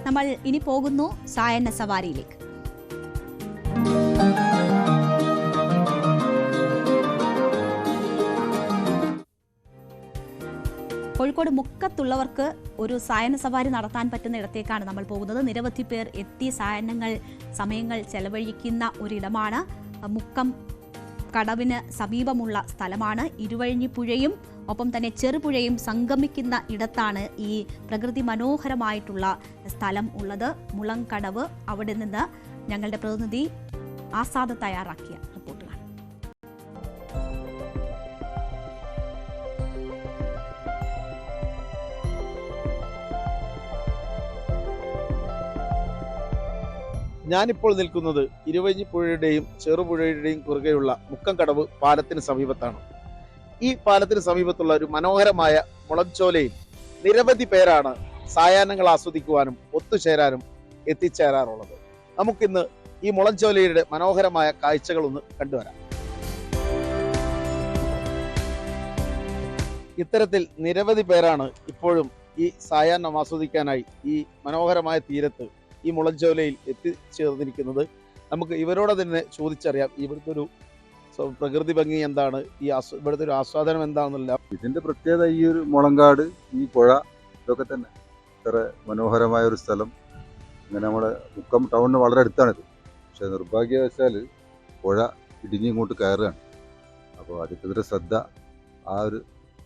നമ്മൾ ഇനി പോകുന്നു സായന്ന സവാരിയിലേക്ക്. കോഴിക്കോട് മുക്കത്തുള്ളവർക്ക് ഒരു സായന്ന സവാരി നടത്താൻ പറ്റുന്ന ഇടത്തേക്കാണ് നമ്മൾ പോകുന്നത്. നിരവധി പേർ എത്തി സമയങ്ങൾ ചെലവഴിക്കുന്ന ഒരിടമാണ്. മുക്കം കടവിന് സമീപമുള്ള സ്ഥലമാണ്. ഇരുവഴിഞ്ഞിപ്പുഴയും ഒപ്പം തന്നെ ചെറുപുഴയും സംഗമിക്കുന്ന ഇടത്താണ് ഈ പ്രകൃതി മനോഹരമായിട്ടുള്ള സ്ഥലം ഉള്ളത്. മുളങ്കടവ്. അവിടെ നിന്ന് ഞങ്ങളുടെ പ്രതിനിധി ആസാദ് തയ്യാറാക്കിയ റിപ്പോർട്ടുകൾ. ഞാനിപ്പോൾ നിൽക്കുന്നത് ഇരുവഴിഞ്ഞിപ്പുഴയുടെയും ചെറുപുഴയുടെയും കുറുകെയുള്ള മുക്കംകടവ് പാലത്തിന് സമീപത്താണ്. ഈ പാലത്തിന് സമീപത്തുള്ള ഒരു മനോഹരമായ മുളംചോലയിൽ നിരവധി പേരാണ് സായാഹ്നങ്ങൾ ആസ്വദിക്കുവാനും ഒത്തുചേരാനും എത്തിച്ചേരാറുള്ളത്. നമുക്കിന്ന് ഈ മുളംചോലയുടെ മനോഹരമായ കാഴ്ചകളൊന്ന് കണ്ടുവരാം. ഇത്തരത്തിൽ നിരവധി പേരാണ് ഇപ്പോഴും ഈ സായാഹ്നം ആസ്വദിക്കാനായി ഈ മനോഹരമായ തീരത്ത് ഈ മുളംചോലയിൽ എത്തിച്ചേർന്നിരിക്കുന്നത്. നമുക്ക് ഇവരോട് തന്നെ ചോദിച്ചറിയാം ഇവിടുത്തെ ഒരു പ്രകൃതി ഭംഗി എന്താണ്, ഇവിടുത്തെ ഒരു ആസ്വാദനം എന്താണെന്നല്ല. ഇതിന്റെ പ്രത്യേകത ഈ ഒരു മുളങ്കാട്, ഈ പുഴ, ഇതൊക്കെ തന്നെ. ഇത്ര മനോഹരമായ ഒരു സ്ഥലം. ഇങ്ങനെ നമ്മുടെ മുക്കം ടൗണിന് വളരെ അടുത്താണിത്. പക്ഷെ നിർഭാഗ്യവശാൽ പുഴ ഇടിഞ്ഞ് ഇങ്ങോട്ട് കയറുകയാണ്. അപ്പോൾ അതിനെതിരെ ശ്രദ്ധ, ആ ഒരു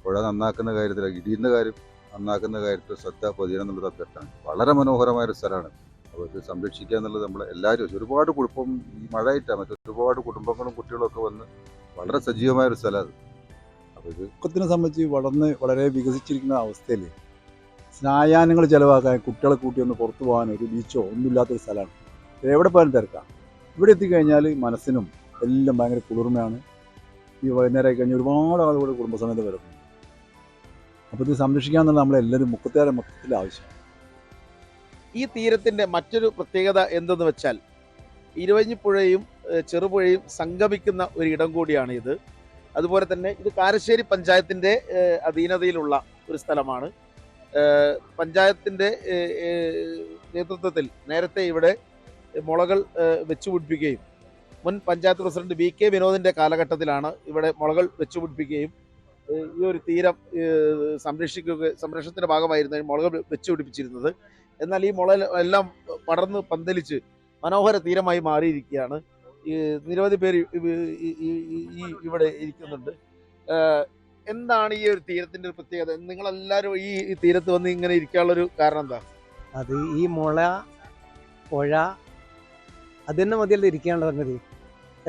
പുഴ നന്നാക്കുന്ന കാര്യത്തിൽ, ഇടിയുന്ന കാര്യം നന്നാക്കുന്ന കാര്യത്തിൽ ശ്രദ്ധ പതിയണം എന്നുള്ളത് അഭ്യർത്ഥന. വളരെ മനോഹരമായൊരു സ്ഥലമാണ്. അപ്പോൾ ഇത് സംരക്ഷിക്കുക എന്നുള്ളത് നമ്മൾ എല്ലാവരും, ഒരുപാട് കുടുംബം ഈ മഴയായിട്ടാണ്, ഒരുപാട് കുടുംബങ്ങളും കുട്ടികളും ഒക്കെ വന്ന് വളരെ സജീവമായൊരു സ്ഥലമാണ്. അപ്പോൾ ഇത് മുക്കത്തിനെ സംബന്ധിച്ച് വളരെ വികസിച്ചിരിക്കുന്ന അവസ്ഥയിൽ സായാഹ്നങ്ങൾ ചിലവാക്കാൻ കുട്ടികളെ കൂട്ടി ഒന്ന് പുറത്തു പോകാൻ ഒരു ബീച്ചോ ഒന്നുമില്ലാത്തൊരു സ്ഥലമാണ്. എവിടെ പോയാലും തിരക്കാം. ഇവിടെ എത്തിക്കഴിഞ്ഞാൽ മനസ്സിനും എല്ലാം ഭയങ്കര കുളിർമയാണ്. ഈ വൈകുന്നേരമായി കഴിഞ്ഞാൽ ഒരുപാട് ആളുകൾ കുടുംബസമേതം വരുന്നു. അപ്പോൾ ഇത് സംരക്ഷിക്കുക എന്നുള്ള നമ്മളെല്ലാവരും മുക്കത്തുകാരെ മൊത്തത്തിൽ ആവശ്യമാണ്. ഈ തീരത്തിന്റെ മറ്റൊരു പ്രത്യേകത എന്തെന്ന് വെച്ചാൽ ഇരുവഴിഞ്ഞിപ്പുഴയും ചെറുപുഴയും സംഗമിക്കുന്ന ഒരു ഇടം കൂടിയാണ് ഇത്. അതുപോലെ തന്നെ ഇത് കാരശ്ശേരി പഞ്ചായത്തിന്റെ അധീനതയിലുള്ള ഒരു സ്ഥലമാണ്. പഞ്ചായത്തിന്റെ നേതൃത്വത്തിൽ നേരത്തെ ഇവിടെ മുളകൾ വെച്ചുപിടിപ്പിക്കുകയും മുൻ പഞ്ചായത്ത് പ്രസിഡന്റ് VK വിനോദിന്റെ കാലഘട്ടത്തിലാണ് ഇവിടെ മുളകൾ വെച്ചുപിടിപ്പിക്കുകയും ഈ ഒരു തീരം സംരക്ഷണത്തിന്റെ ഭാഗമായിരുന്നു മുളകൾ വെച്ചുപിടിപ്പിച്ചിരുന്നത്. എന്നാൽ ഈ മുള എല്ലാം പടർന്ന് പന്തലിച്ച് മനോഹര തീരമായി മാറിയിരിക്കുകയാണ്. ഈ നിരവധി പേര് ഇവിടെ ഇരിക്കുന്നുണ്ട്. എന്താണ് ഈ ഒരു തീരത്തിന്റെ ഒരു പ്രത്യേകത? നിങ്ങളെല്ലാവരും ഈ തീരത്ത് വന്ന് ഇങ്ങനെ ഇരിക്കാനുള്ളൊരു കാരണം എന്താ? അത് ഈ മുള, പുഴ, അത് തന്നെ മതിയല്ലോ ഇരിക്കാനുള്ള പറഞ്ഞത്.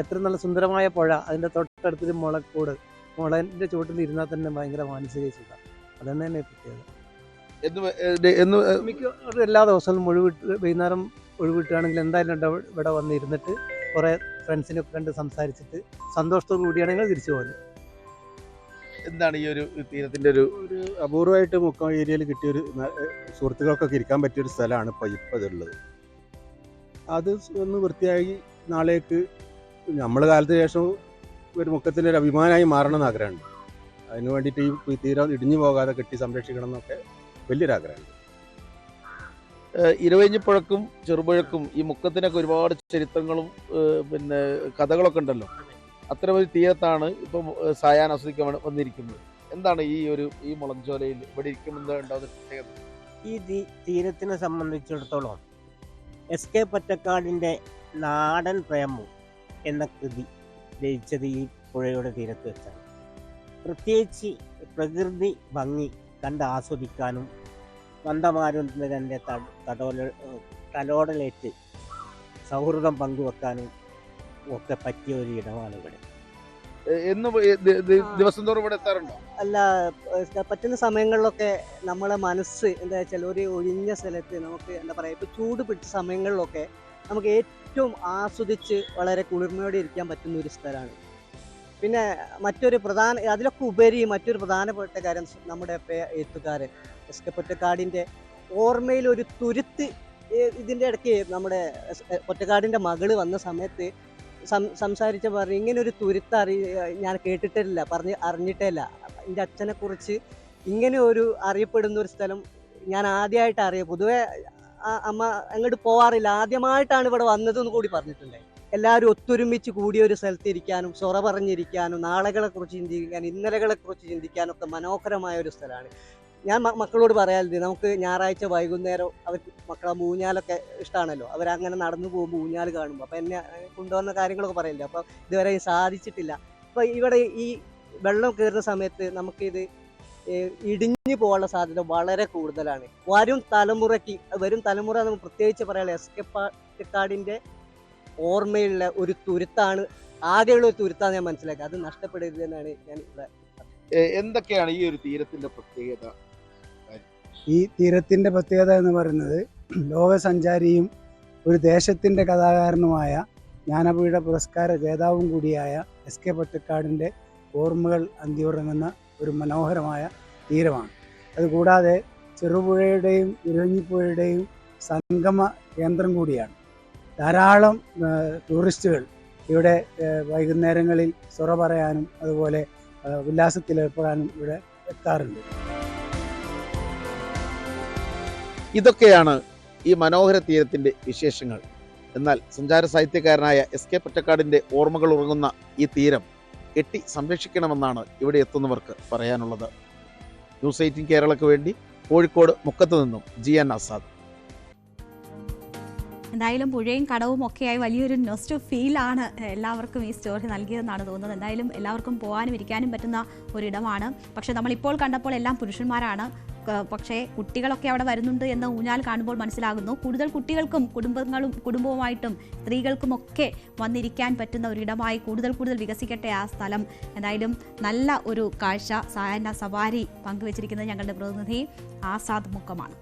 എത്ര നല്ല സുന്ദരമായ പുഴ, അതിൻ്റെ തൊട്ടടുത്തൊരു മുളക്കൂട്, മുളൻ്റെ ചുവട്ടിൽ ഇരുന്നാൽ തന്നെ ഭയങ്കര മാനസിക സുഖം. അതന്നെ തന്നെ പ്രത്യേകത. മിക്കവാറും എല്ലാ ദിവസവും വൈകുന്നേരം ഒഴിവിട്ടുകയാണെങ്കിൽ എന്തായാലും ഇവിടെ വന്നിരുന്നിട്ട് കുറേ ഫ്രണ്ട്സിനൊക്കെ കണ്ട് സംസാരിച്ചിട്ട് സന്തോഷത്തോടു കൂടിയാണ് ഞങ്ങൾ തിരിച്ചു പോകുന്നത്. എന്താണ് ഈ ഒരു തീരത്തിന്റെ ഒരു അപൂർവമായിട്ട് മുക്കം ഏരിയയിൽ കിട്ടിയൊരു സുഹൃത്തുക്കൾക്കൊക്കെ ഇരിക്കാൻ പറ്റിയൊരു സ്ഥലമാണ് ഇപ്പോൾ ഇതുള്ളത്. അത് ഒന്ന് വൃത്തിയായി നാളേക്ക് നമ്മൾ കാലത്തിന് ശേഷം ഒരു മുക്കത്തിൻ്റെ ഒരു അഭിമാനമായി മാറണമെന്ന് ആഗ്രഹമുണ്ട്. അതിന് വേണ്ടിയിട്ട് ഈ തീരം ഇടിഞ്ഞു പോകാതെ കെട്ടി സംരക്ഷിക്കണം എന്നൊക്കെ വലിയൊരാഗ്രഹമുണ്ട്. ഇരുവഴിഞ്ഞിപ്പുഴക്കും ചെറുപുഴക്കും ഈ മുക്കത്തിനൊക്കെ ഒരുപാട് ചരിത്രങ്ങളും പിന്നെ കഥകളൊക്കെ ഉണ്ടല്ലോ. അത്തരമൊരു തീരത്താണ് ഇപ്പം സായാഹ്നം ആസ്വദിക്കാൻ വന്നിരിക്കുന്നത്. എന്താണ് ഈ മുളംചോലയിൽ ഇവിടെ ഇരിക്കുമ്പോൾ ഉണ്ടാകുന്ന പ്രത്യേകത? ഈ തീരത്തിനെ സംബന്ധിച്ചിടത്തോളം SK പൊറ്റക്കാടിൻ്റെ നാടൻ പ്രേമം എന്ന കൃതി രചിച്ചത് ഈ പുഴയുടെ തീരത്ത് വെച്ചാണ്. പ്രത്യേകിച്ച് പ്രകൃതി ഭംഗി കണ്ട് ആസ്വദിക്കാനും മന്ദമാരുന്നതിൻ്റെ തലോടലേറ്റ് സൗഹൃദം പങ്കുവെക്കാനും ഒക്കെ പറ്റിയ ഒരു ഇടമാണ് ഇവിടെ. ദിവസം തോറും ഇവിടെ എത്താറുണ്ടോ? അല്ല, പറ്റുന്ന സമയങ്ങളിലൊക്കെ നമ്മളെ മനസ്സ് എന്താ വെച്ചാൽ ഒരു ഒഴിഞ്ഞ സ്ഥലത്ത് നമുക്ക് എന്താ പറയുക, ഇപ്പോൾ ചൂട് പിടിച്ച സമയങ്ങളിലൊക്കെ നമുക്ക് ഏറ്റവും ആസ്വദിച്ച് വളരെ കുളിർമയോടെ ഇരിക്കാൻ പറ്റുന്ന ഒരു സ്ഥലമാണ്. പിന്നെ അതിലൊക്കെ ഉപരി മറ്റൊരു പ്രധാനപ്പെട്ട കാര്യം, നമ്മുടെ എഴുത്തുകാരൻ SK പൊറ്റക്കാടിൻ്റെ ഓർമ്മയിൽ ഒരു തുരുത്ത് ഇതിൻ്റെ ഇടയ്ക്ക് നമ്മുടെ പൊറ്റക്കാടിൻ്റെ മകള് വന്ന സമയത്ത് സംസാരിച്ച പറഞ്ഞു, ഇങ്ങനെ ഒരു തുരുത്ത് ഞാൻ കേട്ടിട്ടില്ല, അറിഞ്ഞിട്ടില്ല. എൻ്റെ അച്ഛനെ കുറിച്ച് ഇങ്ങനെ ഒരു അറിയപ്പെടുന്ന ഒരു സ്ഥലം ഞാൻ ആദ്യമായിട്ട് അറിയാം. പൊതുവെ അമ്മ അങ്ങോട്ട് പോവാറില്ല, ആദ്യമായിട്ടാണ് ഇവിടെ വന്നതെന്ന് കൂടി പറഞ്ഞിട്ടുണ്ടായി. എല്ലാവരും ഒത്തൊരുമിച്ച് കൂടിയ ഒരു സ്ഥലത്ത് ഇരിക്കാനും സൊറ പറഞ്ഞിരിക്കാനും നാളെകളെക്കുറിച്ച് ചിന്തിക്കാനും ഇന്നലകളെക്കുറിച്ച് ചിന്തിക്കാനും ഒക്കെ മനോഹരമായ ഒരു സ്ഥലമാണ്. ഞാൻ മക്കളോട് പറയാറുണ്ട്, നമുക്ക് ഞായറാഴ്ച വൈകുന്നേരം അവർക്ക് മക്കളെ ഊഞ്ഞാലൊക്കെ ഇഷ്ടമാണല്ലോ, അവരങ്ങനെ നടന്നു പോകുമ്പോൾ ഊഞ്ഞാൽ കാണുമ്പോൾ അപ്പം എന്നെ കൊണ്ടുവന്ന കാര്യങ്ങളൊക്കെ പറയില്ല. അപ്പം ഇതുവരെ സാധിച്ചിട്ടില്ല. അപ്പം ഇവിടെ ഈ വെള്ളം കയറുന്ന സമയത്ത് നമുക്കിത് ഇടിഞ്ഞു പോകാനുള്ള സാധ്യത വളരെ കൂടുതലാണ്. വരും തലമുറ നമുക്ക് പ്രത്യേകിച്ച് പറയാനുള്ള എസ്.കെ. പൊറ്റക്കാടിൻ്റെ ഓർമ്മയുള്ള ഒരു തുരുത്താണ്, ആകെയുള്ള ഒരു തുരുത്താണ് ഞാൻ മനസ്സിലാക്കുക. അത് നഷ്ടപ്പെടരുത് എന്നാണ് ഞാൻ ഇവിടെ. എന്തൊക്കെയാണ് ഈ ഒരു തീരത്തിന്റെ പ്രത്യേകത? ഈ തീരത്തിൻ്റെ പ്രത്യേകത എന്ന് പറയുന്നത് ലോകസഞ്ചാരിയും ഒരു ദേശത്തിൻ്റെ കഥാകാരനുമായ ജ്ഞാനപീഠ പുരസ്കാര ജേതാവും കൂടിയായ എസ്.കെ. പൊറ്റക്കാടിൻ്റെ ഓർമ്മകൾ അന്തിയുറങ്ങുന്ന ഒരു മനോഹരമായ തീരമാണ്. അതുകൂടാതെ ചെറുപുഴയുടെയും ഇരവഞ്ഞിപ്പുഴയുടെയും സംഗമ കേന്ദ്രം കൂടിയാണ്. ധാരാളം ടൂറിസ്റ്റുകൾ ഇവിടെ വൈകുന്നേരങ്ങളിൽ സൊറ പറയാനും അതുപോലെ ഉല്ലാസത്തിലേർപ്പെടാനും ഇവിടെ എത്താറുണ്ട്. ഇതൊക്കെയാണ് ഈ മനോഹര തീരത്തിന്റെ വിശേഷങ്ങൾ. എന്നാൽ സഞ്ചാര സാഹിത്യകാരനായ എസ്.കെ. പൊറ്റക്കാടിന്റെ ഓർമ്മകൾ ഉറങ്ങുന്ന ഈ തീരം കെട്ടി സംരക്ഷിക്കണമെന്നാണ് ഇവിടെ എത്തുന്നവർക്ക് പറയാനുള്ളത്. ന്യൂസ് 18 കേരളയ്ക്ക് വേണ്ടി കോഴിക്കോട് മുക്കത്ത് നിന്നും GN ആസാദ്. എന്തായാലും പുഴയും കടവും ഒക്കെയായി വലിയൊരു നൊസ്റ്റു ഫീലാണ് എല്ലാവർക്കും ഈ സ്റ്റോറി നൽകിയതെന്നാണ് തോന്നുന്നത്. എന്തായാലും എല്ലാവർക്കും പോകാനും ഇരിക്കാനും പറ്റുന്ന ഒരിടമാണ്. പക്ഷേ നമ്മളിപ്പോൾ കണ്ടപ്പോൾ എല്ലാം പുരുഷന്മാരാണ്. പക്ഷേ കുട്ടികളൊക്കെ അവിടെ വരുന്നുണ്ട് എന്ന് ഊഞ്ഞാൽ കാണുമ്പോൾ മനസ്സിലാകുന്നു. കൂടുതൽ കുട്ടികൾക്കും കുടുംബവുമായിട്ടും സ്ത്രീകൾക്കുമൊക്കെ വന്നിരിക്കാൻ പറ്റുന്ന ഒരിടമായി കൂടുതൽ വികസിക്കട്ടെ ആ സ്ഥലം. എന്തായാലും നല്ല ഒരു കാഴ്ച സായാഹ്ന സവാരി പങ്കുവച്ചിരിക്കുന്നത് ഞങ്ങളുടെ പ്രതിനിധി ആസാദ് മുക്കമാണ്.